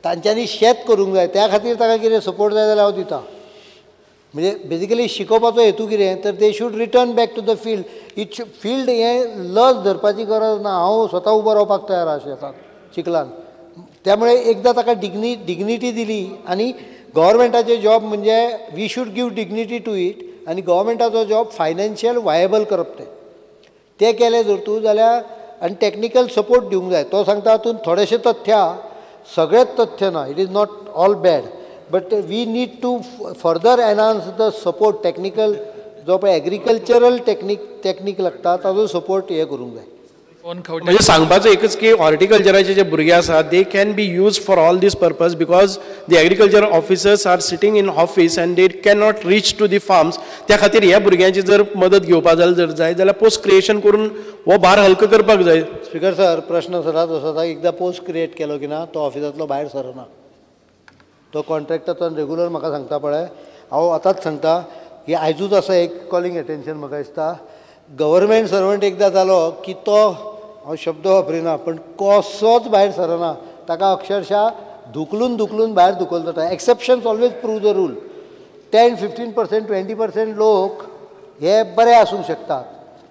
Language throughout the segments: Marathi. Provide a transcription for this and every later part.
तांच्यांनी शेत करूंक जाय त्या खातीर ताका कितें सपोर्ट जाय जाल्यार हांव दिता. म्हणजे बेजिकली शिकोवपाचो हेतू कितें तर they should return back to the field. Field हें लज धरपाची गरज ना. हांव स्वता उबो रावपाक तयार आहा शेतान चिखलान. त्यामुळे एकदां ताका डिग्निटी दिली आनी गव्हर्मेंटाचे जॉब म्हणजे we should give dignity to it आनी गव्हर्मेंटाचो जॉब फायनान्शियल वायबल करप ते केलें जर तूं जाल्यार आनी टॅक्निकल सपोर्ट दिवंक जाय. तो सांगता हातूंत थोडेशें तथ्य आहा, सगळेंच तथ्य ना. It is not all bad but we need to further enhance the support technical जो पळय एग्रीकल्चरल टॅक्नीक लागता ताजो सपोर्ट हे करूंक जाय. म्हणजे सांगपाचो एकच की हॉर्टिकल्चराचे जे भुरगे आसात they can be use for all these purpose because the agriculture officers are sitting in office and they can not reach to the farms. त्या खातीर ह्या भुरग्यांची जर मदत घेवपाक जाय जाल्यार पोस्ट क्रिएशन करून हो भार हलको करपाक जाय. स्पीकर सर प्रश्न सरात असो एकदां पोस्ट क्रिएट केलो की ना तो ऑफिसांतलो भायर सरना. तो कॉन्ट्रॅक्टाचो रेगुलर म्हाका सांगता पळय हांव आतांच सांगता की आयजूच आसा एक कॉलिंग एटेन्शन म्हाका दिसता गव्हर्मेंट सर्वंट एकदां जालो की तो हांव शब्द वापरिना पण कसोच भायर सरना. ताका अक्षरशा धुकलून भायर धुकल जाता. Exceptions always prove the rule. 10-15% 20% लोक हे बरे आसूंक शकतात.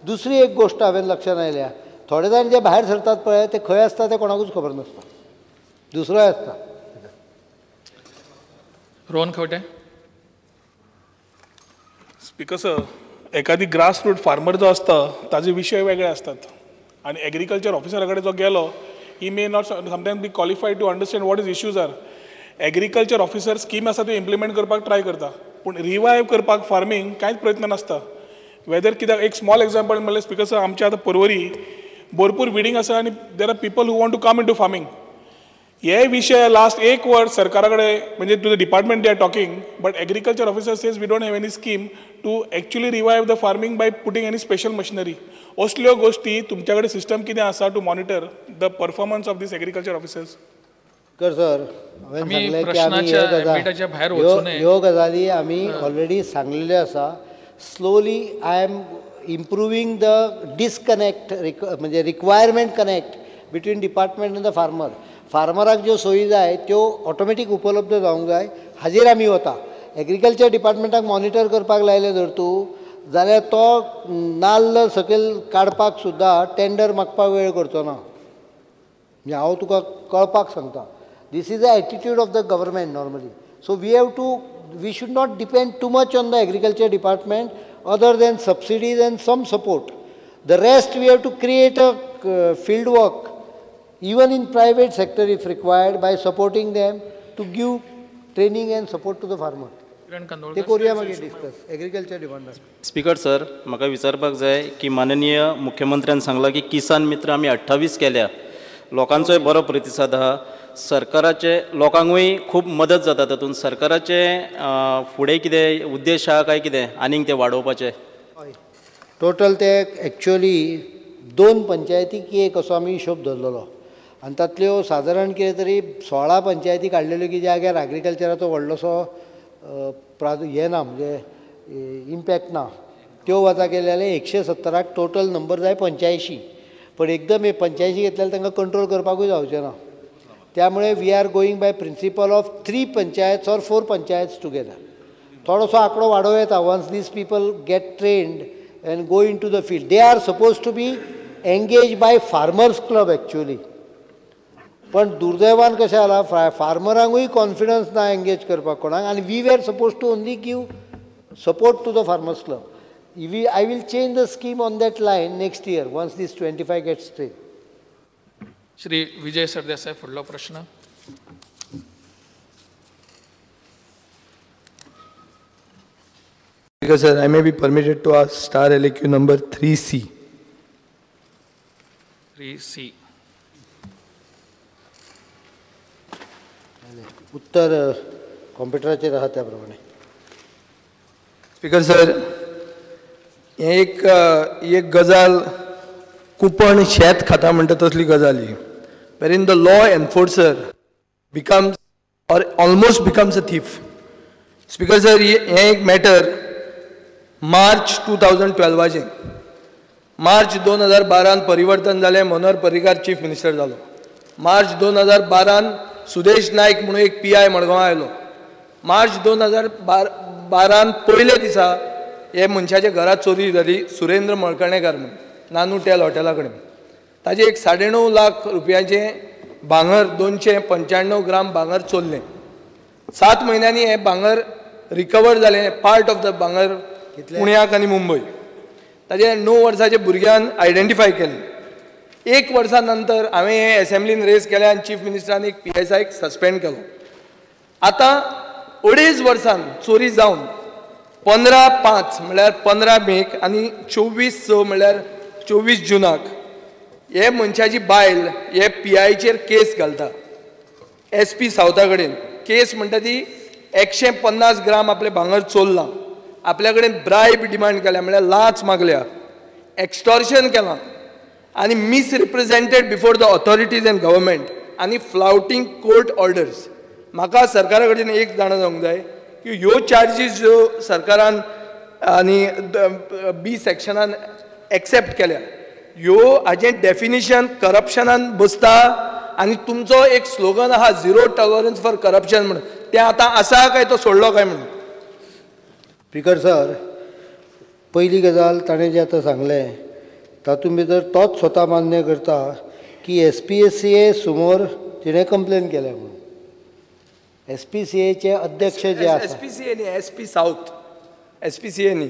दुसरी एक गोष्ट हांवें लक्षांत आयल्या थोडे जाण जे भायर सरतात पळय ते खंय आसता ते कोणाकूच खबर नासता. दुसरोय आसता. रोहन खंवटे. स्पीकर सर एखादी ग्रास रूट फार्मर जो आसता ताजे विशय वेगळे असतात आणि एग्रीकल्चर ऑफिसरा कडेन जो गेलो he may not sometimes be qualified to understand what is issues are. Agriculture officer scheme आसा ती इम्प्लिमेंट करपाक ट्राय करता पूण रिवायव करपाक फार्मींग कांयच प्रयत्न नासता. वेदर कित्याक एक स्मॉल एक्झाम्पल म्हणल्यार स्पीकर सर आमच्या आतां पर्वरी भरपूर विडींग आसा आनी there are people who want to come into farming. हे विशय लास्ट एक वर्स सरकारा कडेन म्हणजे to the department they are talking but agriculture officer says we don't have any scheme to actually revive the farming by putting any special machinery. असल्यो गोष्टी तुमच्या कडेन सिस्टम कितें आसा to monitor the performance of this agriculture officers. कर सर हांवें सांगलें की ह्यो गजाली आमी ऑलरेडी सांगलेल्यो आसा. Slowly I am improving the disconnect म्हणजे रिक्वायरमेंट कनेक्ट बिटवीन डिपार्टमेंट आनी द फार्मर. फार्मराक ज्यो सोयी जाय त्यो ऑटोमॅटीक उपलब्ध जावंक जाय हाजेर आमी वता. एग्रीकल्चर डिपार्टमेंटाक मॉनिटर करपाक लायलें जर तूं जाल्यार तो नाल्ल सकयल काडपाक सुद्दां टेंडर मागपाक वेळ करचो ना. म्हणजे हांव तुका कळपाक सांगता this is the attitude of the government normally. So we should not depend too much on the agriculture department other than subsidies and some support. The rest we have to create a field work even in private sector if required by supporting them to give training and support to the farmer. ते करूया मागीर discuss agriculture department. Speaker sir म्हाका विचारपाक जाय की माननीय मुख्यमंत्र्यान सांगला की किसान मित्र आमी 28 केल्या. लोकांचोय बरो प्रतिसाद आहा. सरकाराचे लोकांकूय खूब मदत जाता तातूंत. सरकाराचे फुडें कितें उद्देश आहा काय कितें आनीक ते वाडोवपाचे? टोटल ते एक्चुअली 2 पंचायतीक एक असो आमी हिशोब धरलेलो आनी तांतल्यो सादारण कितें तरी 16 पंचायती काडलेल्यो की ज्या जाग्यार एग्रीकल्चराचो व्हडलोसो हें ना म्हणजे इम्पॅक्ट ना त्यो वता केले जाल्यार 170 टोटल नंबर जाय 85. पण एकदम हे 85 घेतल्यार तांकां कंट्रोल करपाकूय जावचें ना. त्यामुळे we are going by principle of 3 panchayats or 4 panchayats together. थोडोसो आंकडो वाडोव येता once these people get trained and go into the field. They are suppose to be engage by farmers club actually. पण दुर्दैवान कशें जाला फार्मरांकूय कॉन्फिडन्स ना एंगेज करपाक कोणाक आनी we were suppose to only give support to the farmers club. I will change the scheme on that line next year once this 25 gets straight. Shri Vijay Sardesai फुडलो प्रश्न. Because sir, I may be permitted to ask star LAQ number 3C. 3C. उत्तर कॉम्प्युटराचेर आहा त्या प्रमाणे. स्पीकर सर, एक गजाल कुपण शेत खाता म्हणटा तसली गजाली. Wherein the law enforcer becomes or almost becomes a thief. Speaker sir, हे एक मॅटर मार्च 2012 मार्च 2012 परिवर्तन जालें. मनोहर पर्रीकार चीफ मिनिस्टर जालो. मार्च 2012 सुदेश नायक म्हणून एक PI मडगांवां आयलो. मार्च 2012 पयले दिसा हे मनशाच्या घरात चोरी जाली, सुरेंद्र मळकणेकार म्हणून, नानूटेल हॉटेला कडेन. ताजे एक 9.5 लाख रुपयाचें भांगर, 295 ग्राम भांगर चोरलें. 7 म्हयन्यांनी हे भांगर रिकवर जालें. पार्ट ऑफ द भांगर पुण्याक आनी मुंबय. ताजे 9 वर्साच्या भुरग्यान आयडेंटिफाय केलें. 1 वर्सा नंतर हांवें हे असेंब्लीन रेज केलें आनी चीफ मिनिस्टरान एक PSIक सस्पेंड केलो. आतां 2.5 वर्सान चोरी जावन 15/5 म्हळ्यार 15 मेक आनी 24/6 म्हळ्यार 24 जुनाक हे मनशाची बायल हे PIचेर केस घालता. SP सावथा कडेन केस म्हणटा ती 150 ग्राम आपले भांगर चोरलां. आपल्या कडेन ब्रायब डिमांड केल्या म्हळ्यार लाच मागल्या, एक्स्टॉर्शन केलां आनी misrepresented before the authorities and government आनी फ्लावटींग कोर्ट ऑर्डर्स. म्हाका सरकारा कडेन एक जाणा जावंक जाय की ह्यो चार्जीस ज्यो सरकारान आनी B सेक्शनान एक्सेप्ट केल्या ह्यो हाजें डेफिनिशन करप्शनान बसता. आनी तुमचो एक स्लोगन आहा झिरो टॉलरन्स फॉर करप्शन म्हणून, तें आतां आसा काय तो सोडलो काय म्हणून. स्पीकर सर, पयली गजाल ताणें जें आतां सांगलें तातूंत भितर तोच स्वता मान्य करता की SPCA समोर तिणें कंप्लेन केल्या म्हणून. SPCAचे अध्यक्ष जे आसा, SPCA न्ही, SP साउथ, SPCA न्ही.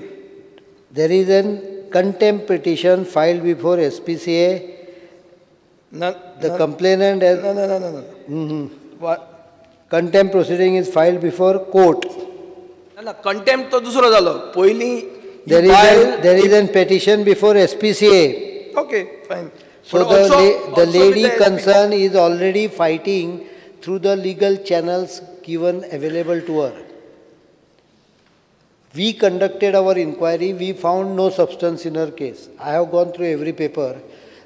There is an contempt petition filed before SPCA. The complainant has No. Contempt proceeding is filed before court. ना कंटेम्प्ट तो दुसरो जालो. पयली there is a petition before SPCA. Okay, fine. So the lady concerned is already fighting through the legal channels given available to her. We conducted our inquiry, we found no substance in her case. I have gone through every paper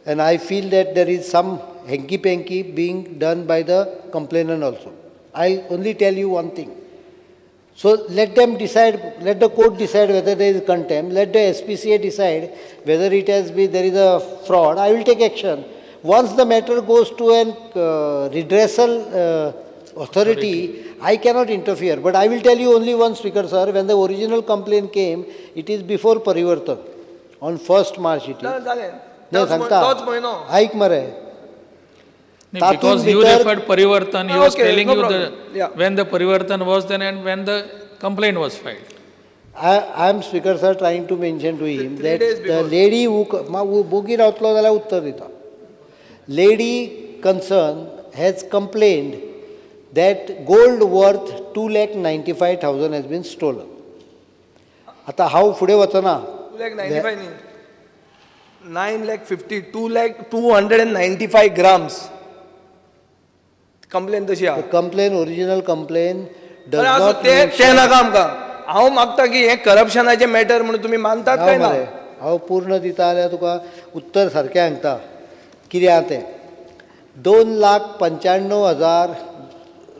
and I feel that there is some hanky-panky being done by the complainant also. I'll only tell you one thing. So let them decide, let the court decide whether there is contempt, let the SPCA decide whether it has been, there is a fraud. I will take action. Once the matter goes to an redressal authority, I cannot interfere. But I will tell you only one, Speaker sir, when the original complaint came, it is before Parivartan. On 1st March it is. No, Aik mare. Because you referred Parivartan, he was telling you when the Parivartan was then and when the complaint was filed. I am, Speaker sir, trying to mention to him that the lady who bogi rautlo dala uttar dita. Lady concerned has complained that gold worth 2,95,000 has been stolen. आता हांव फुडें वचना. 2,95,000 न्ही, 9,50,000, 295 grams. Complaint तशी आहा. Complaint, original complaint does not ते नाका आमकां. हांव मागता की हे करप्शनाचे मॅटर म्हणून तुमी मानतात काय ना. हांव पूर्ण दिता जाल्यार तुका उत्तर सारकें सांगता. कितें आहा तें 2,95,000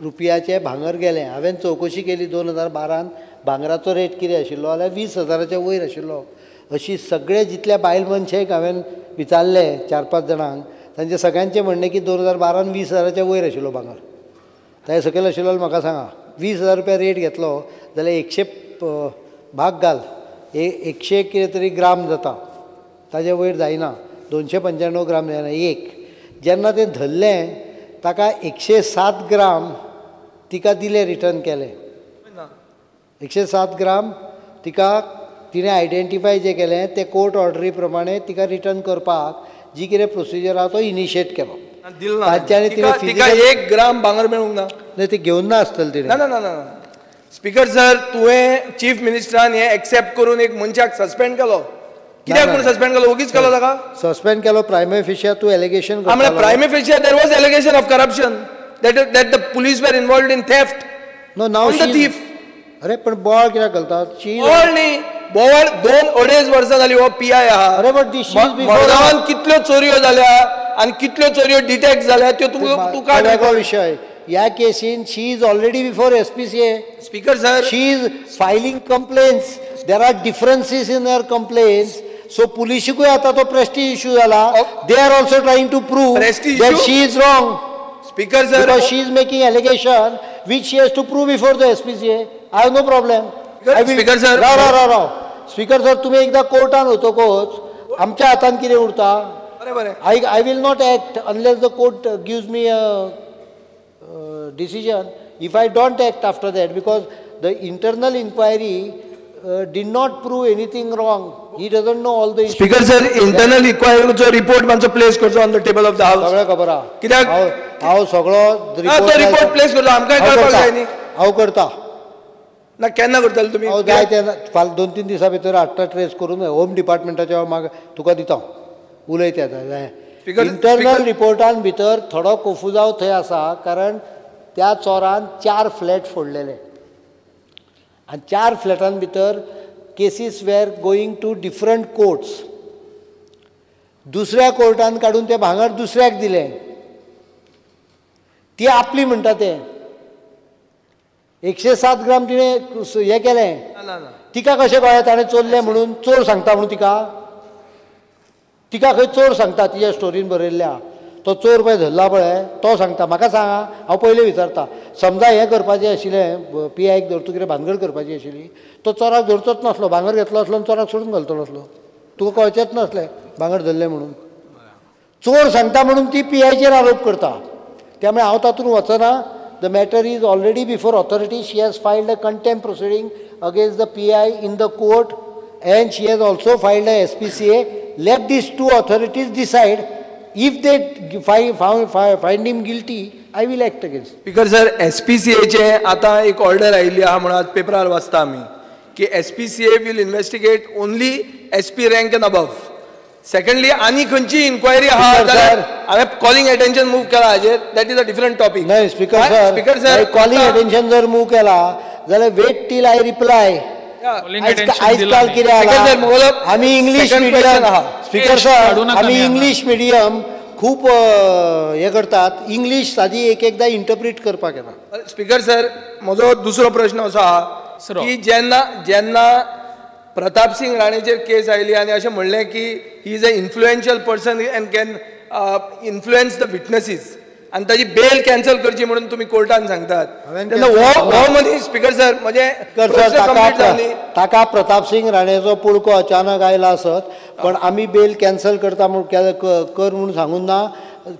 रुपयाचे भांगर गेलें. हांवें चवकशी केली 2012 भांगराचो रेट कितें आशिल्लो जाल्यार 20,000च्या वयर आशिल्लो. अशी सगळे जितल्या बायल मनशांक हांवें विचारले 4-5 जाणांक, तांचे सगळ्यांचें म्हणणें की 2012 20,000च्या वयर आशिल्लो भांगर. ताचे सकयल आशिल्लो म्हाका सांगा. 20,000 रुपया रेट घेतलो जाल्यार 100 भाग घाल, 100 कितें तरी ग्राम जाता, ताजे वयर जायना. 295 ग्राम जायना एक. जेन्ना तें धरलें ताका 107 ग्राम तिका दिले, रिटर्न केले. 107 ग्राम तिका तिणें आयडेंटिफाय जें केलें तें कोर्ट ऑर्डरी प्रमाणे तिका रिटर्न करपाक जी कितें प्रोसिजर आहा तो इनिशिएट केलो. तांच्यांनी तिका 1 ग्राम भांगर मेळूंक ना. नाही ते घेवन ना आसतलें तिणें. ना. स्पीकर सर, तुवें चीफ मिनिस्टरान हें एक्सेप्ट करून एक मनशाक सस्पेंड केलो. कित्याक म्हणून सस्पेंड केलो? ओगीच केलो ताका. सस्पेंड केलो प्रायमरी फेशिया तूं एलिगेशन करता. आमले प्रायमरी फेशिया there was allegation of corruption that the police were involved in theft. No, now she is the thief. अरे पण बोवाळ कित्याक घालता? बोवाळ न्ही, बोवाळ 2-2.5 वर्सां जाली हो PI आहा. अरे but the she is before. मडगांवान कितल्यो चोरयो जाल्या आनी कितल्यो चोरयो डिटेक्ट जाल्या त्यो तुका वेगळो विशय. ह्या केसीन she is already before SPCA. Speaker sir, she is filing complaints. There are differences in her complaints. So पुलिसूय आता तो प्रेस्टीज इश्यू जाला. They are also trying to prove that she is wrong. Speaker sir, because she is making allegation which she has to prove before the SPCA. I have no problem. Speaker sir, Rao speaker sir तुम्ही एकदा कोर्टान वतकूच आमच्या हातान कितें उरता. I will not act unless the court gives me a decision. If I don't act after that, because the internal inquiry did not prove anything wrong. He doesn't know all the issues. Speaker sir, internal inquiry report मानसो place करचो on the table of the house. सगळें खबर आहा. कित्याक हांव सगळो report place करचो आमकां कळपाक जाय न्ही. हांव करता. ना केन्ना करतले तुमी? हांव जाय तेन्ना 2-3 दिसां भितर हाडटा ट्रेस करून होम डिपार्टमेंटाच्या म्हाका तुका दिता. उलय जाय. इंटरनल रिपोर्टान भितर थोडो कोफुजाव थंय आसा कारण त्या चोरान 4 फ्लॅट फोडलेले आनी 4 फ्लॅटान भितर cases were going to different courts. दुसऱ्या कोर्टान काडून ते भांगर दुसऱ्याक दिलें. ती आपली म्हणटा तें 107 ग्राम तिणें हें केलें. तिका कशें कळ्ळें ताणें चोरलें म्हणून? चोर सांगता म्हणून तिका खंय चोर सांगता तिच्या स्टोरीन बरयल्ल्या. तो चोर पळय धरला पळय तो सांगता. म्हाका सांगा हांव पयलीं विचारता. समजा हें करपाचें आशिल्लें PIक धरतू कितें भानगड करपाची आशिल्ली तो चोराक धरचोच नासलो. भांगर घेतलो असलो आनी चोराक सोडून घालतलो नासलो. तुका कळचेंच नासलें भांगर धरलें म्हणून. चोर सांगता म्हणून ती PIचेर आरोप करता. त्यामुळे हांव तातूंत वचना. The matter is already before authority. She has filed a contempt proceeding against the PI in the court and she has also filed a SPCA. Let these two authorities decide. If they find him guilty, I will act against. Speaker sir, SPCAचे आता एक ऑर्डर आयिल्ली आहा म्हणून आज पेपरार वाचता आमी की SPCA will investigate only SP rank and above. Secondly, आनी खंयची इन्क्वायरी आहा जाल्यार हांवें कॉलिंग अटेन्शन मूव केला हाजेर. That is a different topic. नाही स्पीकर सर कॉलिंग अटेन्शन जर मूव केला जाल्यार वेट टील आय रिप्लाय. आजकाल कितें जाला आमी इंग्लीश मिडियम स्पीकर सर आमी इंग्लीश मिडियम खूब हें करतात. इंग्लीश सादी एकदां इंटरप्रीट करपाक येना. स्पीकर सर म्हजो दुसरो प्रश्न असो आहा की जेन्ना प्रताप सिंग राणेचेर केस आयली आनी अशें म्हणलें की he is a influential person and can influence the witnesses आनी ताजी बेल कॅन्सल करची म्हणून तुमी कोर्टान सांगतात. तेन्ना हो मनीस स्पीकर सर म्हणजे ताका प्रताप सिंग राणेचो पुळको अचानक आयला आसत पण आमी बेल कॅन्सल करता म्हणून कर म्हणून सांगून ना.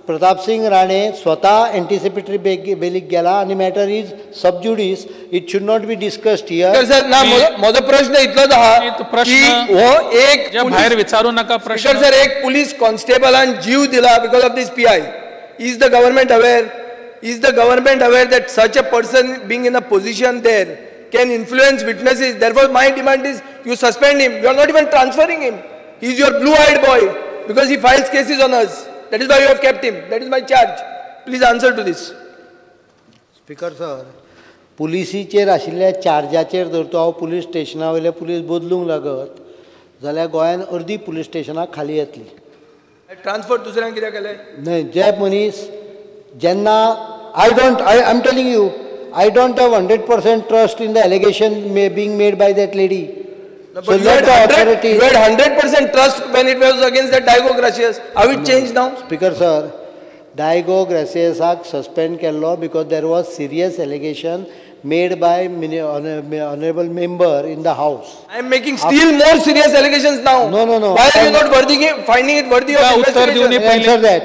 प्रताप सिंग राणे स्वता एंटिसिपेटरी बेलीक गेला आनी matter is sub जुडिस. It should not be discussed here. Sir ना म्हजो प्रश्न इतलोच आहा की हो एक भायर विचारू नाका प्रश्न. सर एक पुलीस कॉन्स्टेबलान जीव दिला because of this PI. Is the government aware? Is the government aware that such a person being in a position there can influence witnesses? Therefore, my demand is you suspend him. You are not even transferring him. He is your blue-eyed boy because he files cases on us. That is why you have kept him. That is my charge. Please answer to this. Speaker sir, पुलिसीचेर आशिल्ल्या चार्जाचेर जर तो हांव पुलीस स्टेशना वयले पुलीस बदलूंक लागत जाल्यार गोंयान अर्दी पुलीस स्टेशनां खाली येतली. ट्रान्सफर दुसऱ्यांक कित्याक केलें? न्हय जे मनीस जेन्ना I am telling you I don't have 100% trust in the allegation being made by that lady. So let the authority. You had 100% trust when it was against that Diego Gracias. How it changed now? Speaker sir, Diego Graciasak suspend kello because there was serious allegation made by honorable member in the house. I am making still more serious allegations now. No. Why are you not finding it worthy of investigation? Answer that.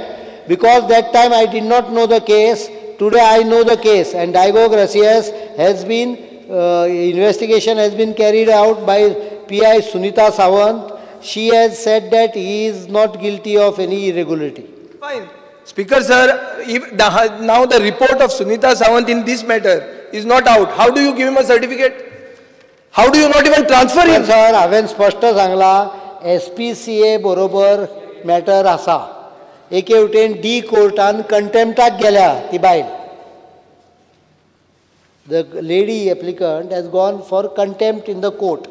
Because that time I did not know the case. Today I know the case. And Diego Gracias has been, investigation has been carried out by PI Sunita Sawant. She has said that he is not guilty of any irregularity. Fine. Speaker sir, now the report of Sunita Sawant in this matter is not out. How do you give him a certificate? How do you not even transfer him? Sir, हांवें स्पश्ट सांगला SPCA बरोबर मॅटर आसा. एके वटेन D कोर्टान कंटेम्प्टाक गेल्या ती बायल. The lady applicant has gone for contempt in the court.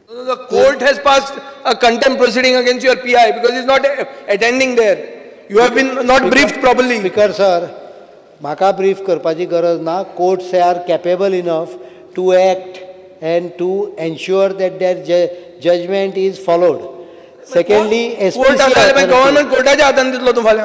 The court has passed a contempt proceeding against your PI because he is not attending there. You have been not briefed properly. Speaker sir, म्हाका ब्रीफ करपाची गरज ना. Courts are capable enough to act and to ensure that their judgment is followed. Secondly, SPCA government कोर्टाच्या हातान दितलो तूं फाल्यां.